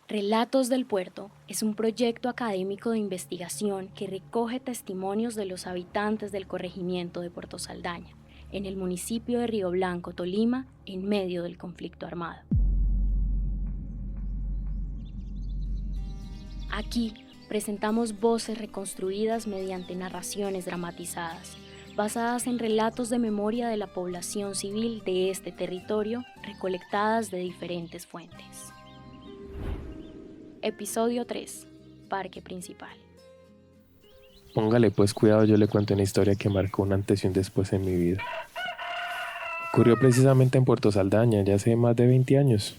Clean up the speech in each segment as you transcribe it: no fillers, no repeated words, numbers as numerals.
Relatos del Puerto es un proyecto académico de investigación que recoge testimonios de los habitantes del corregimiento de Puerto Saldaña, en el municipio de Río Blanco, Tolima, en medio del conflicto armado. Aquí presentamos voces reconstruidas mediante narraciones dramatizadas, basadas en relatos de memoria de la población civil de este territorio, recolectadas de diferentes fuentes. Episodio 3. Parque Principal. Póngale pues cuidado, yo le cuento una historia que marcó un antes y un después en mi vida. Ocurrió precisamente en Puerto Saldaña, ya hace más de 20 años.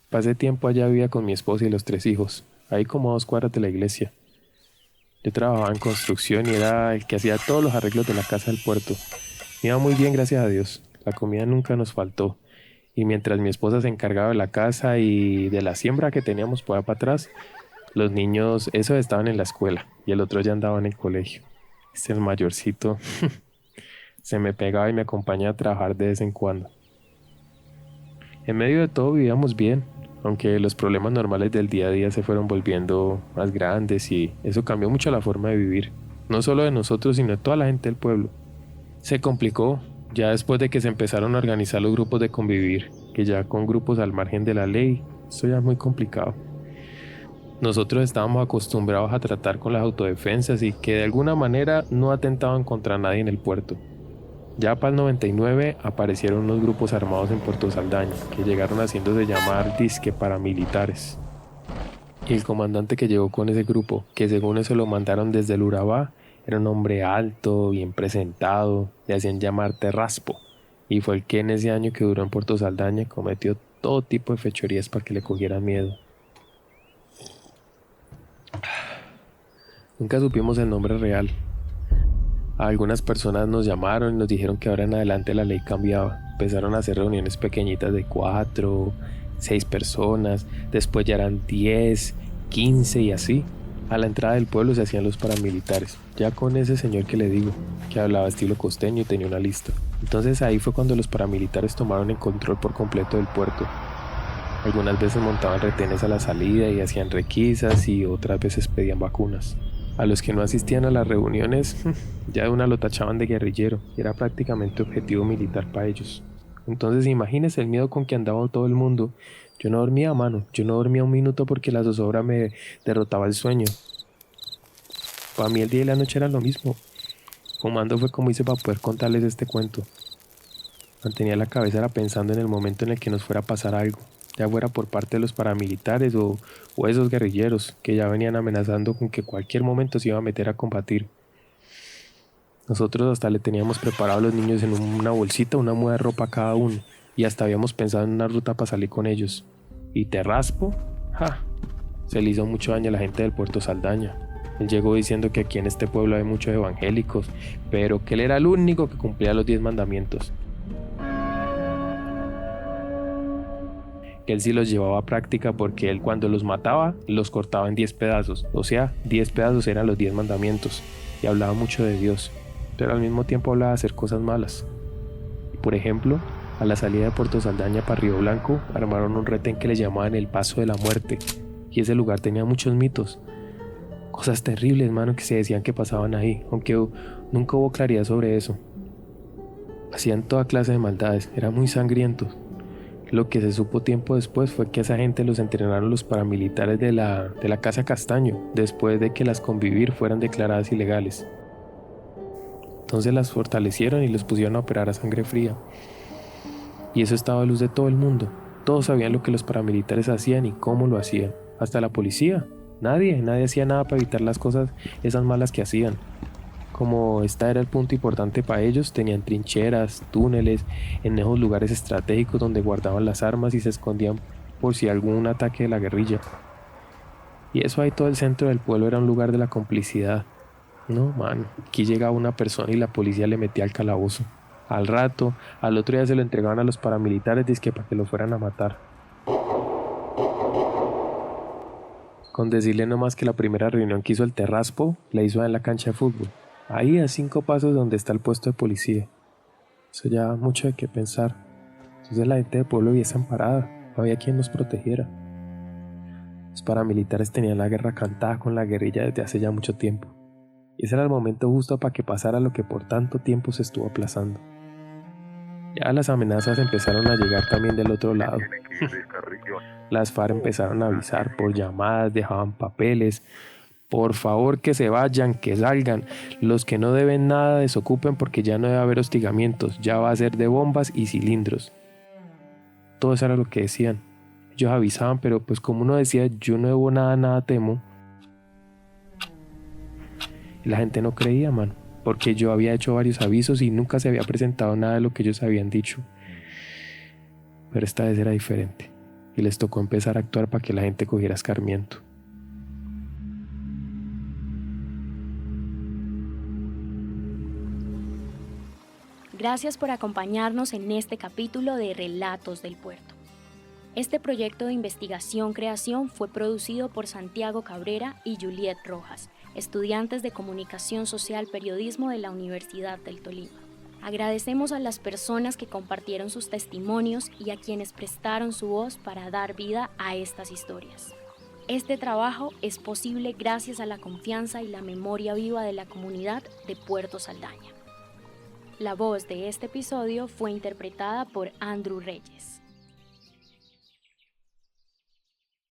Pasé tiempo allá, vivía con mi esposa y los 3 hijos, ahí como a 2 cuadras de la iglesia. Yo trabajaba en construcción y era el que hacía todos los arreglos de la casa del puerto. Me iba muy bien, gracias a Dios. La comida nunca nos faltó. Y mientras mi esposa se encargaba de la casa y de la siembra que teníamos por allá para atrás, los niños, esos estaban en la escuela y el otro ya andaba en el colegio. El mayorcito se me pegaba y me acompañaba a trabajar de vez en cuando. En medio de todo vivíamos bien, aunque los problemas normales del día a día se fueron volviendo más grandes y eso cambió mucho la forma de vivir, no solo de nosotros sino de toda la gente del pueblo. Se complicó ya después de que se empezaron a organizar los grupos de convivir, que ya con grupos al margen de la ley, esto ya es muy complicado. Nosotros estábamos acostumbrados a tratar con las autodefensas y que de alguna manera no atentaban contra nadie en el puerto. Ya para el 99 aparecieron unos grupos armados en Puerto Saldaña, que llegaron haciéndose llamar disque paramilitares. Y el comandante que llegó con ese grupo, que según eso lo mandaron desde el Urabá, era un hombre alto, bien presentado, le hacían llamar Terraspo, y fue el que en ese año que duró en Puerto Saldaña cometió todo tipo de fechorías para que le cogieran miedo. Nunca supimos el nombre real. Algunas personas nos llamaron y nos dijeron que ahora en adelante la ley cambiaba. Empezaron a hacer reuniones pequeñitas de 4, 6 personas, después ya eran 10, 15 y así. A la entrada del pueblo se hacían los paramilitares, ya con ese señor que le digo, que hablaba estilo costeño y tenía una lista. Entonces ahí fue cuando los paramilitares tomaron el control por completo del puerto. Algunas veces montaban retenes a la salida y hacían requisas y otras veces pedían vacunas. A los que no asistían a las reuniones, ya de una lo tachaban de guerrillero y era prácticamente objetivo militar para ellos. Entonces imagínense el miedo con que andaba todo el mundo. Yo no dormía, mano, yo no dormía un minuto porque la zozobra me derrotaba el sueño. Para mí el día y la noche eran lo mismo. Fumando fue como hice para poder contarles este cuento. Mantenía la cabeza era pensando en el momento en el que nos fuera a pasar algo, ya fuera por parte de los paramilitares o esos guerrilleros que ya venían amenazando con que cualquier momento se iba a meter a combatir. Nosotros hasta le teníamos preparado a los niños en una bolsita, una muda de ropa a cada uno, y hasta habíamos pensado en una ruta para salir con ellos. Y Terraspo, se le hizo mucho daño a la gente del Puerto Saldaña. Él llegó diciendo que aquí en este pueblo hay muchos evangélicos, pero que él era el único que cumplía los 10 mandamientos. Que él sí los llevaba a práctica porque él cuando los mataba, los cortaba en 10 pedazos. O sea, 10 pedazos eran los 10 mandamientos. Y hablaba mucho de Dios, pero al mismo tiempo hablaba de hacer cosas malas. Por ejemplo, a la salida de Puerto Saldaña para Río Blanco, armaron un retén que le llamaban el Paso de la Muerte. Y ese lugar tenía muchos mitos. Cosas terribles, mano, que se decían que pasaban ahí, aunque nunca hubo claridad sobre eso. Hacían toda clase de maldades, era muy sangriento. Lo que se supo tiempo después fue que esa gente los entrenaron los paramilitares de la Casa Castaño, después de que las convivir fueran declaradas ilegales. Entonces las fortalecieron y los pusieron a operar a sangre fría. Y eso estaba a luz de todo el mundo. Todos sabían lo que los paramilitares hacían y cómo lo hacían. Hasta la policía. Nadie hacía nada para evitar las cosas esas malas que hacían. Como este era el punto importante para ellos, tenían trincheras, túneles, en esos lugares estratégicos donde guardaban las armas y se escondían por si algún ataque de la guerrilla. Y eso ahí todo el centro del pueblo era un lugar de la complicidad. No, mano, aquí llegaba una persona y la policía le metía al calabozo. Al rato, al otro día se lo entregaban a los paramilitares dizque para que lo fueran a matar. Con decirle nomás que la primera reunión que hizo el Terraspo, la hizo en la cancha de fútbol. Ahí a 5 pasos de donde está el puesto de policía. Eso ya da mucho de qué pensar. Entonces la gente del pueblo vivía desamparada, no había quien nos protegiera. Los paramilitares tenían la guerra cantada con la guerrilla desde hace ya mucho tiempo. Y ese era el momento justo para que pasara lo que por tanto tiempo se estuvo aplazando. Ya las amenazas empezaron a llegar también del otro lado. Las FARC empezaron a avisar por llamadas, dejaban papeles. Por favor que se vayan, que salgan. Los que no deben nada desocupen porque ya no debe haber hostigamientos. Ya va a ser de bombas y cilindros. Todo eso era lo que decían. Ellos avisaban, pero pues como uno decía, yo no debo nada, nada temo. Y la gente no creía, mano. Porque yo había hecho varios avisos y nunca se había presentado nada de lo que ellos habían dicho. Pero esta vez era diferente. Y les tocó empezar a actuar para que la gente cogiera escarmiento. Gracias por acompañarnos en este capítulo de Relatos del Puerto. Este proyecto de investigación-creación fue producido por Santiago Cabrera y Juliet Rojas, estudiantes de Comunicación Social Periodismo de la Universidad del Tolima. Agradecemos a las personas que compartieron sus testimonios y a quienes prestaron su voz para dar vida a estas historias. Este trabajo es posible gracias a la confianza y la memoria viva de la comunidad de Puerto Saldaña. La voz de este episodio fue interpretada por Andrew Reyes.